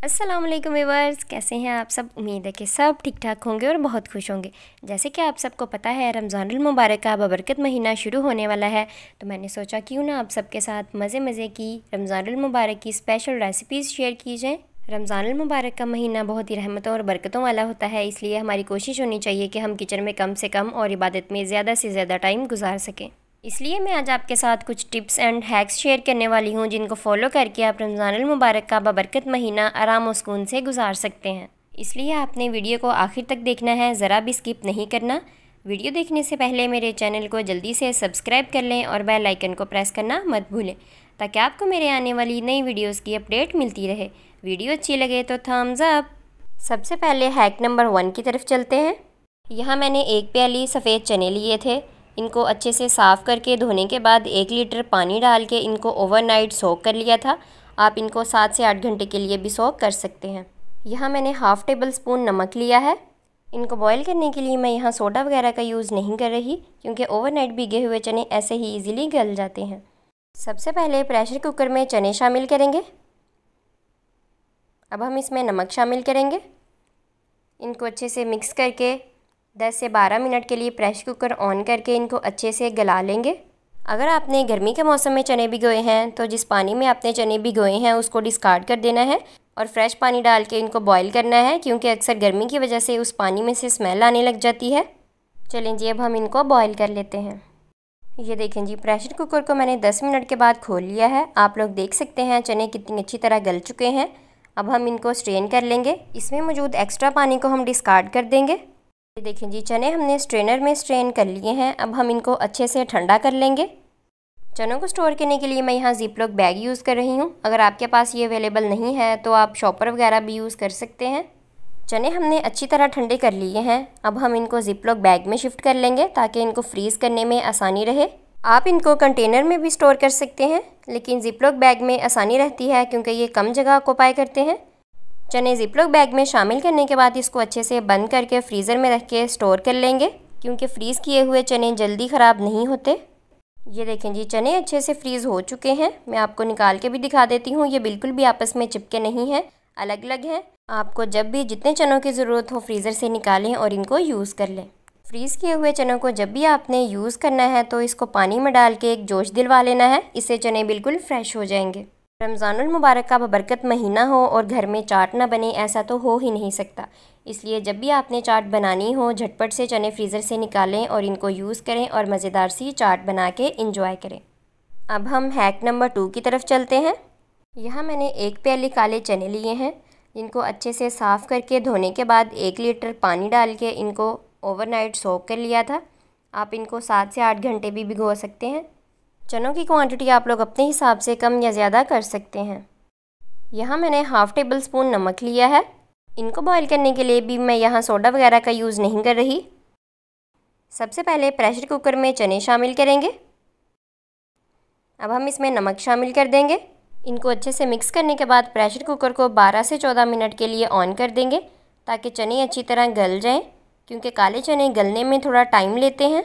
अस्सलाम वालेकुम व्यूअर्स, कैसे हैं आप सब। उम्मीद है कि सब ठीक ठाक होंगे और बहुत खुश होंगे। जैसे कि आप सबको पता है रमज़ानुल मुबारक का बबरकत महीना शुरू होने वाला है, तो मैंने सोचा क्यों ना आप सबके साथ मज़े मज़े की रमज़ानुल मुबारक की स्पेशल रेसिपीज़ शेयर की जाएँ। रमज़ानुल मुबारक का महीना बहुत ही रहमतों और बरकतों वाला होता है, इसलिए हमारी कोशिश होनी चाहिए कि हम किचन में कम से कम और इबादत में ज़्यादा से ज़्यादा टाइम गुजार सकें। इसलिए मैं आज आपके साथ कुछ टिप्स एंड हैक्स शेयर करने वाली हूँ, जिनको फॉलो करके आप रमज़ानुल मुबारक का बबरकत महीना आराम और सुकून से गुजार सकते हैं। इसलिए आपने वीडियो को आखिर तक देखना है, ज़रा भी स्किप नहीं करना। वीडियो देखने से पहले मेरे चैनल को जल्दी से सब्सक्राइब कर लें और बेल आइकन को प्रेस करना मत भूलें, ताकि आपको मेरे आने वाली नई वीडियोज़ की अपडेट मिलती रहे। वीडियो अच्छी लगे तो थम्स अप। सबसे पहले हैक नंबर 1 की तरफ चलते हैं। यहाँ मैंने 1 प्याली सफ़ेद चने लिए थे। इनको अच्छे से साफ़ करके धोने के बाद 1 लीटर पानी डाल के इनको ओवरनाइट सोक कर लिया था। आप इनको 7 से 8 घंटे के लिए भी सोक कर सकते हैं। यहाँ मैंने हाफ़ टेबल स्पून नमक लिया है। इनको बॉईल करने के लिए मैं यहाँ सोडा वगैरह का यूज़ नहीं कर रही, क्योंकि ओवरनाइट भीगे हुए चने ऐसे ही ईज़िली गल जाते हैं। सबसे पहले प्रेशर कुकर में चने शामिल करेंगे। अब हम इसमें नमक शामिल करेंगे। इनको अच्छे से मिक्स करके 10 से 12 मिनट के लिए प्रेशर कुकर ऑन करके इनको अच्छे से गला लेंगे। अगर आपने गर्मी के मौसम में चने भिगोए हैं तो जिस पानी में आपने चने भिगोए हैं उसको डिस्कार्ड कर देना है और फ्रेश पानी डाल के इनको बॉईल करना है, क्योंकि अक्सर गर्मी की वजह से उस पानी में से स्मेल आने लग जाती है। चलें जी, अब हम इनको बॉईल कर लेते हैं। ये देखें जी, प्रेशर कुकर को मैंने 10 मिनट के बाद खोल लिया है। आप लोग देख सकते हैं चने कितनी अच्छी तरह गल चुके हैं। अब हम इनको स्ट्रेन कर लेंगे। इसमें मौजूद एक्स्ट्रा पानी को हम डिस्कार्ड कर देंगे। ये देखें जी, चने हमने स्ट्रेनर में स्ट्रेन कर लिए हैं। अब हम इनको अच्छे से ठंडा कर लेंगे। चनों को स्टोर करने के लिए मैं यहाँ ज़िप-लॉक बैग यूज़ कर रही हूँ। अगर आपके पास ये अवेलेबल नहीं है तो आप शॉपर वगैरह भी यूज़ कर सकते हैं। चने हमने अच्छी तरह ठंडे कर लिए हैं। अब हम इनको ज़िप-लॉक बैग में शिफ्ट कर लेंगे, ताकि इनको फ्रीज़ करने में आसानी रहे। आप इनको कंटेनर में भी स्टोर कर सकते हैं, लेकिन ज़िप-लॉक बैग में आसानी रहती है क्योंकि ये कम जगह ऑक्यूपाई करते हैं। चने ज़िप-लॉक बैग में शामिल करने के बाद इसको अच्छे से बंद करके फ्रीज़र में रख के स्टोर कर लेंगे, क्योंकि फ्रीज़ किए हुए चने जल्दी ख़राब नहीं होते। ये देखें जी, चने अच्छे से फ्रीज़ हो चुके हैं। मैं आपको निकाल के भी दिखा देती हूँ। ये बिल्कुल भी आपस में चिपके नहीं हैं, अलग अलग हैं। आपको जब भी जितने चनों की ज़रूरत हो फ्रीज़र से निकालें और इनको यूज़ कर लें। फ्रीज़ किए हुए चनों को जब भी आपने यूज़ करना है तो इसको पानी में डाल के एक जोश दिलवा लेना है। इससे चने बिल्कुल फ्रेश हो जाएंगे। रमज़ानुल मुबारक का बबरकत महीना हो और घर में चाट ना बने, ऐसा तो हो ही नहीं सकता। इसलिए जब भी आपने चाट बनानी हो, झटपट से चने फ्रीज़र से निकालें और इनको यूज़ करें और मज़ेदार सी चाट बना के इंजॉय करें। अब हम हैक नंबर 2 की तरफ चलते हैं। यहाँ मैंने 1 प्याली काले चने लिए हैं, जिनको अच्छे से साफ़ करके धोने के बाद 1 लीटर पानी डाल के इनको ओवरनाइट सोक कर लिया था। आप इनको 7 से 8 घंटे भी भिगो सकते हैं। चनों की क्वांटिटी आप लोग अपने हिसाब से कम या ज़्यादा कर सकते हैं। यहाँ मैंने हाफ़ टेबल स्पून नमक लिया है। इनको बॉईल करने के लिए भी मैं यहाँ सोडा वगैरह का यूज़ नहीं कर रही। सबसे पहले प्रेशर कुकर में चने शामिल करेंगे। अब हम इसमें नमक शामिल कर देंगे। इनको अच्छे से मिक्स करने के बाद प्रेशर कुकर को 12 से 14 मिनट के लिए ऑन कर देंगे, ताकि चने अच्छी तरह गल जाएँ, क्योंकि काले चने गलने में थोड़ा टाइम लेते हैं।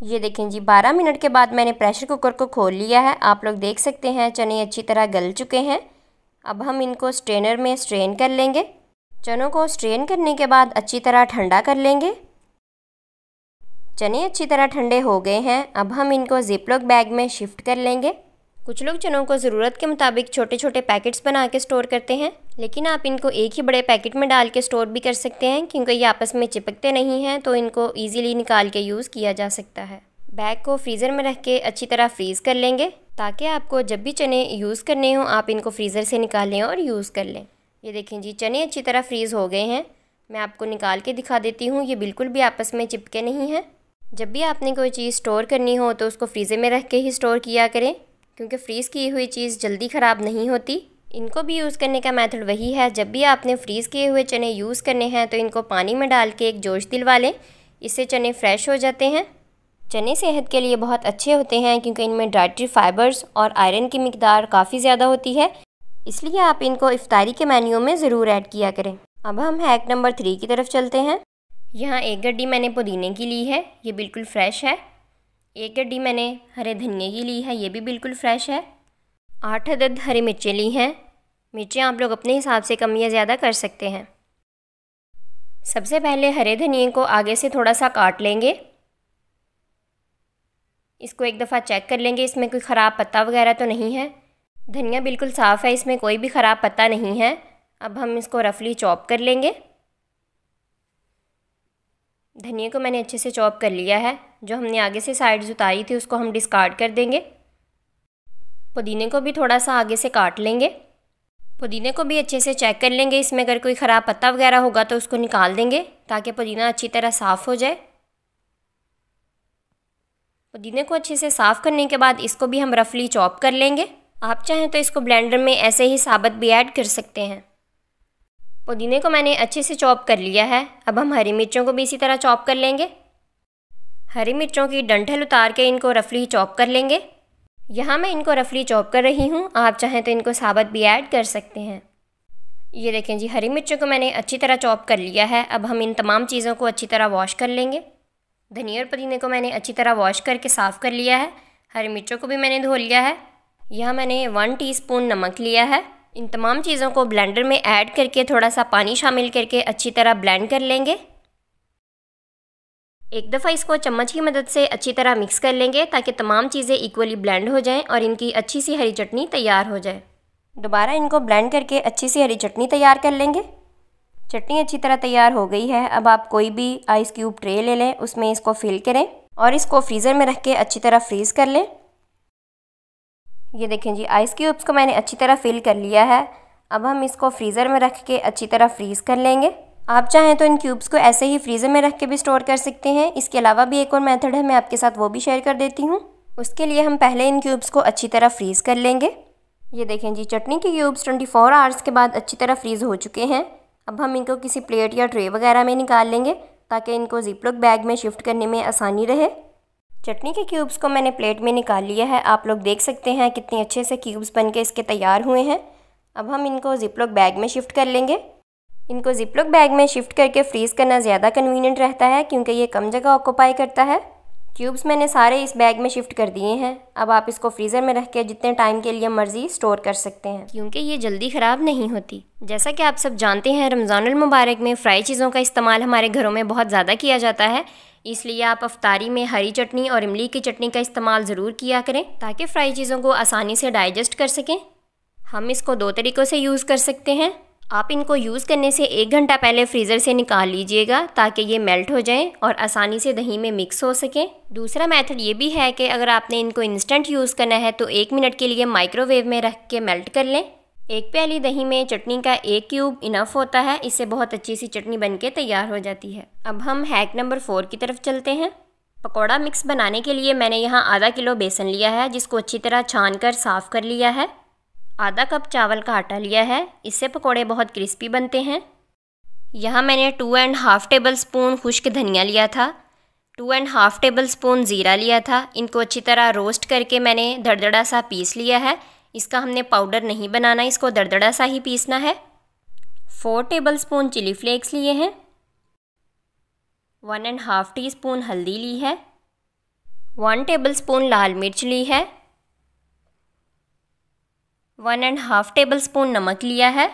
ये देखें जी, 12 मिनट के बाद मैंने प्रेशर कुकर को खोल लिया है। आप लोग देख सकते हैं चने अच्छी तरह गल चुके हैं। अब हम इनको स्ट्रेनर में स्ट्रेन कर लेंगे। चनों को स्ट्रेन करने के बाद अच्छी तरह ठंडा कर लेंगे। चने अच्छी तरह ठंडे हो गए हैं। अब हम इनको ज़िप-लॉक बैग में शिफ्ट कर लेंगे। कुछ लोग चनों को ज़रूरत के मुताबिक छोटे छोटे पैकेट्स बना के स्टोर करते हैं, लेकिन आप इनको एक ही बड़े पैकेट में डाल के स्टोर भी कर सकते हैं, क्योंकि ये आपस में चिपकते नहीं हैं, तो इनको ईज़िली निकाल के यूज़ किया जा सकता है। बैग को फ्रीज़र में रख के अच्छी तरह फ्रीज़ कर लेंगे, ताकि आपको जब भी चने यूज़ करने हों आप इनको फ्रीज़र से निकालें और यूज़ कर लें। ये देखें जी, चने अच्छी तरह फ्रीज़ हो गए हैं। मैं आपको निकाल के दिखा देती हूँ। ये बिल्कुल भी आपस में चिपके नहीं हैं। जब भी आपने कोई चीज़ स्टोर करनी हो तो उसको फ्रीज़र में रख के ही स्टोर किया करें, क्योंकि फ्रीज़ की हुई चीज़ जल्दी ख़राब नहीं होती। इनको भी यूज़ करने का मेथड वही है। जब भी आपने फ्रीज़ किए हुए चने यूज़ करने हैं तो इनको पानी में डाल के एक जोश दिलवा लें। इससे चने फ्रेश हो जाते हैं। चने सेहत के लिए बहुत अच्छे होते हैं, क्योंकि इनमें डाइटरी फाइबर्स और आयरन की मिकदार काफ़ी ज़्यादा होती है। इसलिए आप इनको इफ्तारी के मेन्यू में ज़रूर ऐड किया करें। अब हम हैक नंबर 3 की तरफ चलते हैं। यहाँ 1 गड्डी मैंने पुदीने की ली है, ये बिल्कुल फ्रेश है। 1 गड्डी मैंने हरे धनिए की ली है, ये भी बिल्कुल फ्रेश है। 8 अदद हरी मिर्चें ली हैं। मिर्चें आप लोग अपने हिसाब से कम या ज़्यादा कर सकते हैं। सबसे पहले हरे धनिए को आगे से थोड़ा सा काट लेंगे। इसको एक दफ़ा चेक कर लेंगे, इसमें कोई ख़राब पत्ता वगैरह तो नहीं है। धनिया बिल्कुल साफ़ है, इसमें कोई भी ख़राब पत्ता नहीं है। अब हम इसको रफली चॉप कर लेंगे। धनिया को मैंने अच्छे से चॉप कर लिया है। जो हमने आगे से साइड्स उतारी थी उसको हम डिस्कार्ड कर देंगे। पुदीने को भी थोड़ा सा आगे से काट लेंगे। पुदीने को भी अच्छे से चेक कर लेंगे, इसमें अगर कोई ख़राब पत्ता वगैरह होगा तो उसको निकाल देंगे ताकि पुदीना अच्छी तरह साफ़ हो जाए। पुदीने को अच्छे से साफ़ करने के बाद इसको भी हम रफली चॉप कर लेंगे। आप चाहें तो इसको ब्लेंडर में ऐसे ही साबुत भी ऐड कर सकते हैं। पुदीने को मैंने अच्छे से चॉप कर लिया है। अब हम हरी मिर्चों को भी इसी तरह चॉप कर लेंगे। हरी मिर्चों की डंठल उतार के इनको रफली चॉप कर लेंगे। यहाँ मैं इनको रफली चॉप कर रही हूँ, आप चाहें तो इनको साबुत भी ऐड कर सकते हैं। ये देखें जी, हरी मिर्चों को मैंने अच्छी तरह चॉप कर लिया है। अब हम इन तमाम चीज़ों को अच्छी तरह वॉश कर लेंगे। धनिया और पुदीने को मैंने अच्छी तरह वॉश करके साफ़ कर लिया है। हरी मिर्चों को भी मैंने धो लिया है। यहाँ मैंने 1 टीस्पून नमक लिया है। इन तमाम चीज़ों को ब्लेंडर में ऐड करके थोड़ा सा पानी शामिल करके अच्छी तरह ब्लेंड कर लेंगे। एक दफ़ा इसको चम्मच की मदद से अच्छी तरह मिक्स कर लेंगे ताकि तमाम चीज़ें इक्वली ब्लेंड हो जाएं और इनकी अच्छी सी हरी चटनी तैयार हो जाए। दोबारा इनको ब्लेंड करके अच्छी सी हरी चटनी तैयार कर लेंगे। चटनी अच्छी तरह तैयार हो गई है। अब आप कोई भी आइस क्यूब ट्रे ले लें, उसमें इसको फिल करें और इसको फ्रीज़र में रख के अच्छी तरह फ्रीज़ कर लें। ये देखें जी, आइस क्यूब्स को मैंने अच्छी तरह फिल कर लिया है। अब हम इसको फ्रीज़र में रख के अच्छी तरह फ्रीज़ कर लेंगे। आप चाहें तो इन क्यूब्स को ऐसे ही फ्रीज़र में रख के भी स्टोर कर सकते हैं। इसके अलावा भी एक और मेथड है, मैं आपके साथ वो भी शेयर कर देती हूँ। उसके लिए हम पहले इन क्यूब्स को अच्छी तरह फ्रीज़ कर लेंगे। ये देखें जी, चटनी के क्यूब्स 24 आवर्स के बाद अच्छी तरह फ्रीज़ हो चुके हैं। अब हम इनको किसी प्लेट या ट्रे वगैरह में निकाल लेंगे ताकि इनको जिपलॉक बैग में शिफ्ट करने में आसानी रहे। चटनी के क्यूब्स को मैंने प्लेट में निकाल लिया है। आप लोग देख सकते हैं कितने अच्छे से क्यूब्स बनके इसके तैयार हुए हैं। अब हम इनको जिपलॉक बैग में शिफ्ट कर लेंगे। इनको जिपलॉक बैग में शिफ्ट करके फ्रीज़ करना ज़्यादा कन्वीनियंट रहता है क्योंकि ये कम जगह ऑक्यूपाई करता है। क्यूब्स मैंने सारे इस बैग में शिफ्ट कर दिए हैं। अब आप इसको फ्रीज़र में रख के जितने टाइम के लिए मर्ज़ी स्टोर कर सकते हैं क्योंकि ये जल्दी ख़राब नहीं होती। जैसा कि आप सब जानते हैं, रमज़ानुल मुबारक में फ्राई चीज़ों का इस्तेमाल हमारे घरों में बहुत ज़्यादा किया जाता है। इसलिए आप अफ्तारी में हरी चटनी और इमली की चटनी का इस्तेमाल ज़रूर किया करें ताकि फ्राई चीज़ों को आसानी से डाइजेस्ट कर सकें। हम इसको 2 तरीक़ों से यूज़ कर सकते हैं। आप इनको यूज़ करने से 1 घंटा पहले फ्रीज़र से निकाल लीजिएगा ताकि ये मेल्ट हो जाएं और आसानी से दही में मिक्स हो सकें। दूसरा मेथड ये भी है कि अगर आपने इनको इंस्टेंट यूज़ करना है तो 1 मिनट के लिए माइक्रोवेव में रख के मेल्ट कर लें। 1 प्याली दही में चटनी का 1 क्यूब इनफ होता है। इससे बहुत अच्छी सी चटनी बनके तैयार हो जाती है। अब हम हैक नंबर 4 की तरफ चलते हैं। पकौड़ा मिक्स बनाने के लिए मैंने यहाँ आधा किलो बेसन लिया है जिसको अच्छी तरह छान कर साफ़ कर लिया है। आधा कप चावल का आटा लिया है, इससे पकौड़े बहुत क्रिस्पी बनते हैं। यहाँ मैंने 2.5 टेबल स्पून खुश्क धनिया लिया था, 2.5 टेबल स्पून ज़ीरा लिया था। इनको अच्छी तरह रोस्ट करके मैंने दरदरा सा पीस लिया है। इसका हमने पाउडर नहीं बनाना, इसको दरदरा सा ही पीसना है। 4 टेबल स्पून चिली फ्लेक्स लिए हैं। 1.5 टीस्पून हल्दी ली है। 1 टेबल स्पून लाल मिर्च ली है। 1.5 टेबल स्पून नमक लिया है।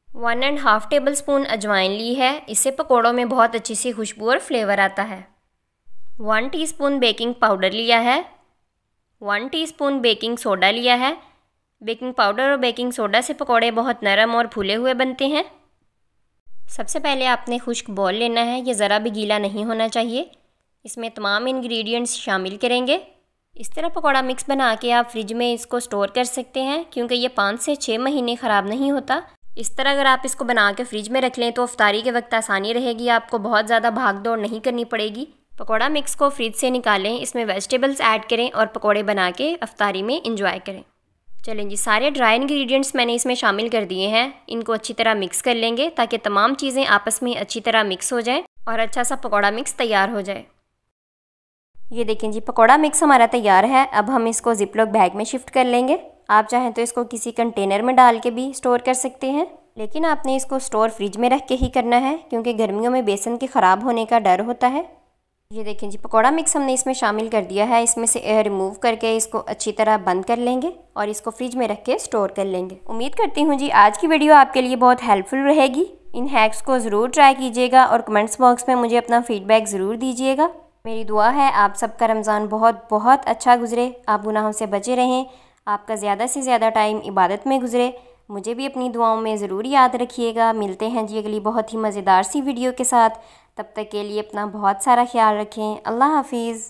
1.5 टेबल स्पून अजवाइन ली है। इससे पकौड़ों में बहुत अच्छी सी खुशबू और फ्लेवर आता है। 1 टीस्पून बेकिंग पाउडर लिया है। 1 टीस्पून बेकिंग सोडा लिया है। बेकिंग पाउडर और बेकिंग सोडा से पकौड़े बहुत नरम और फूले हुए बनते हैं। सबसे पहले आपने खुश्क बॉल लेना है, ये ज़रा भी गीला नहीं होना चाहिए। इसमें तमाम इंग्रेडिएंट्स शामिल करेंगे। इस तरह पकौड़ा मिक्स बना के आप फ्रिज में इसको स्टोर कर सकते हैं क्योंकि ये 5 से 6 महीने ख़राब नहीं होता। इस तरह अगर आप इसको बना के फ्रिज में रख लें तो अफ्तारी के वक्त आसानी रहेगी, आपको बहुत ज़्यादा भाग दौड़ नहीं करनी पड़ेगी। पकौड़ा मिक्स को फ्रिज से निकालें, इसमें वेजिटेबल्स ऐड करें और पकौड़े बना के अफ्तारी में इंजॉय करें। चलें जी, सारे ड्राई इंग्रेडिएंट्स मैंने इसमें शामिल कर दिए हैं। इनको अच्छी तरह मिक्स कर लेंगे ताकि तमाम चीज़ें आपस में अच्छी तरह मिक्स हो जाएँ और अच्छा सा पकौड़ा मिक्स तैयार हो जाए। ये देखें जी, पकौड़ा मिक्स हमारा तैयार है। अब हम इसको जिपलॉक बैग में शिफ्ट कर लेंगे। आप चाहें तो इसको किसी कंटेनर में डाल के भी स्टोर कर सकते हैं, लेकिन आपने इसको स्टोर फ्रिज में रख के ही करना है क्योंकि गर्मियों में बेसन के ख़राब होने का डर होता है। ये देखें जी, पकौड़ा मिक्स हमने इसमें शामिल कर दिया है। इसमें से एयर रिमूव करके इसको अच्छी तरह बंद कर लेंगे और इसको फ्रिज में रख के स्टोर कर लेंगे। उम्मीद करती हूँ जी आज की वीडियो आपके लिए बहुत हेल्पफुल रहेगी। इन हैक्स को ज़रूर ट्राई कीजिएगा और कमेंट्स बॉक्स में मुझे अपना फीडबैक ज़रूर दीजिएगा। मेरी दुआ है आप सबका रमज़ान बहुत बहुत अच्छा गुजरे, आप गुनाहों से बचे रहें, आपका ज़्यादा से ज़्यादा टाइम इबादत में गुजरे। मुझे भी अपनी दुआओं में ज़रूर याद रखिएगा। मिलते हैं जी अगली बहुत ही मज़ेदार सी वीडियो के साथ। तब तक के लिए अपना बहुत सारा ख्याल रखें। अल्लाह हाफिज़।